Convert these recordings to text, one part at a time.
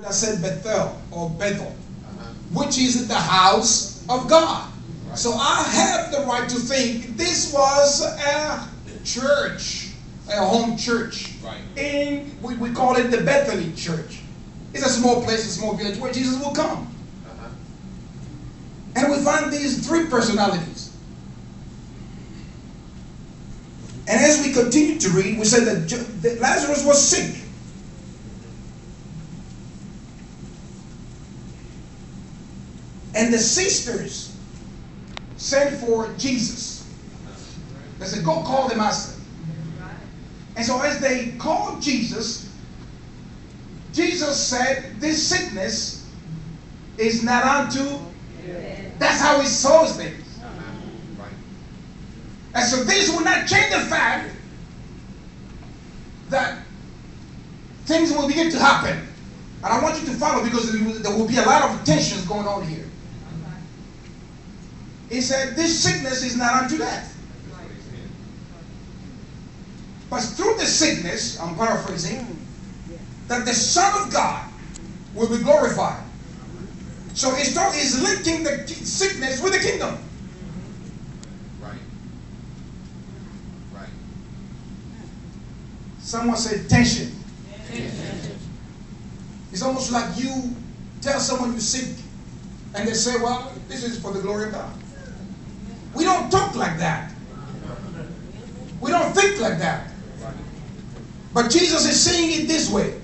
I said Bethel or Bethel, which is the house of God. Right. So I have the right to think this was a church, a home church. Right. We call it the Bethany Church. It's a small place, a small village where Jesus will come. And we find these three personalities. And as we continue to read, we said that Lazarus was sick. And the sisters sent for Jesus. They said, go call the master. And so as they called Jesus, Jesus said, this sickness is not unto. That's how he saw things. And so this will not change the fact that things will begin to happen. And I want you to follow because there will be a lot of tensions going on here. He said, this sickness is not unto death. But through the sickness, I'm paraphrasing, that the Son of God will be glorified. So he's linking the sickness with the kingdom. Right. Right. Someone said tension. It's almost like you tell someone you're sick and they say, well, this is for the glory of God. We don't talk like that. We don't think like that. But Jesus is saying it this way.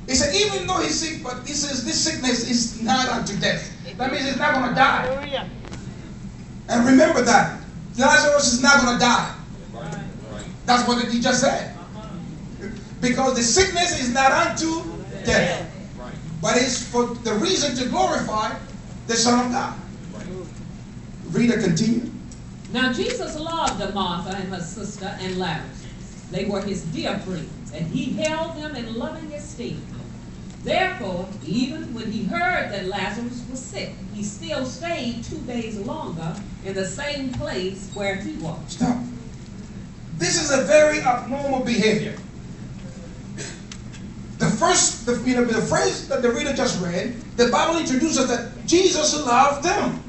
He said, even though he's sick, but this sickness is not unto death. That means he's not going to die. And remember that. Lazarus is not going to die. That's what he just said. Because the sickness is not unto death. But it's for the reason to glorify the Son of God. Reader, continue. Now Jesus loved Martha and her sister and Lazarus. They were his dear friends, and he held them in loving esteem. Therefore, even when he heard that Lazarus was sick, he still stayed 2 days longer in the same place where he was. Stop. This is a very abnormal behavior. The phrase that the reader just read, the Bible introduces that Jesus loved them.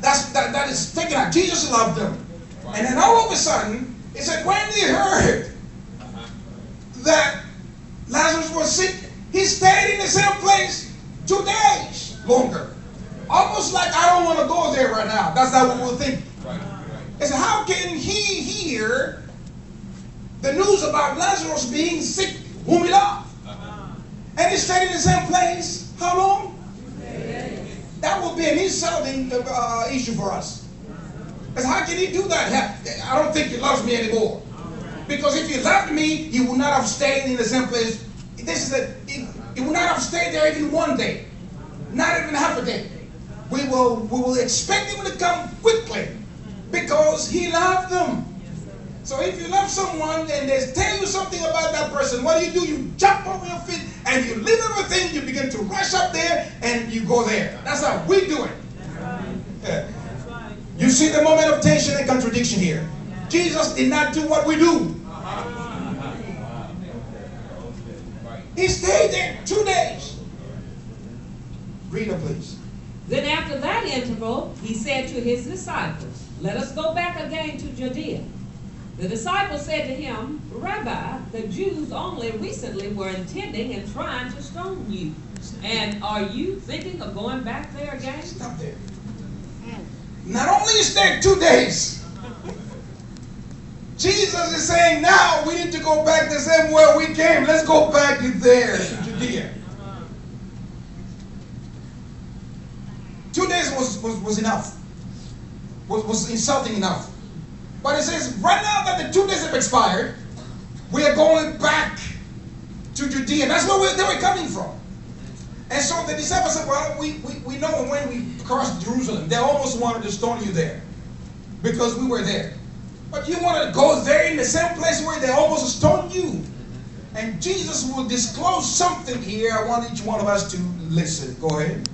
That is taken out. Jesus loved them. And then all of a sudden, it said when he heard that Lazarus was sick, he stayed in the same place 2 days longer. Almost like, I don't want to go there right now. That's not what we'll think. It's how can he hear the news about Lazarus being sick, whom he loved? And he stayed in the same place, how long? That would be an insulting issue for us. Because how can he do that? I don't think he loves me anymore. Because if he loved me, he would not have stayed in the same place. He would not have stayed there even 1 day. Not even half a day. We will expect him to come quickly. Because he loved them. So if you love someone and they tell you something about that person, what do? You jump over your feet and you leave everything, you begin to rush up there and you go there. That's how we do it. Yeah. You see the moment of tension and contradiction here. Jesus did not do what we do. He stayed there 2 days. Read it, please. Then after that interval, he said to his disciples, let us go back again to Judea. The disciples said to him, Rabbi, the Jews only recently were intending and trying to stone you. And are you thinking of going back there again? Stop there. Not only is there 2 days, Jesus is saying now we need to go back the same way we came. Let's go back there to Judea. 2 days was enough. Was insulting enough. But it says, right now that the 2 days have expired, we are going back to Judea. That's where they were coming from. And so the disciples said, well, we know when we crossed Jerusalem, they almost wanted to stone you there because we were there. But you want to go there in the same place where they almost stoned you. And Jesus will disclose something here. I want each one of us to listen. Go ahead.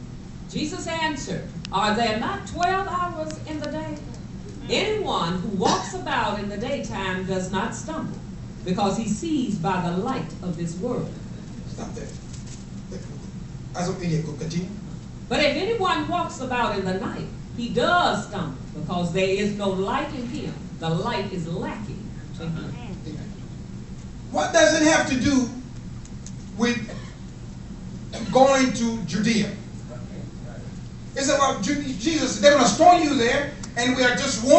Jesus answered, are there not 12 hours in the day? Anyone who walks about in the daytime does not stumble, because he sees by the light of this world. Stop there. Continue. But if anyone walks about in the night, he does stumble, because there is no light in him. The light is lacking to him. What does it have to do with going to Judea? It's about Jesus. They're going to stone you there, and we are just warning.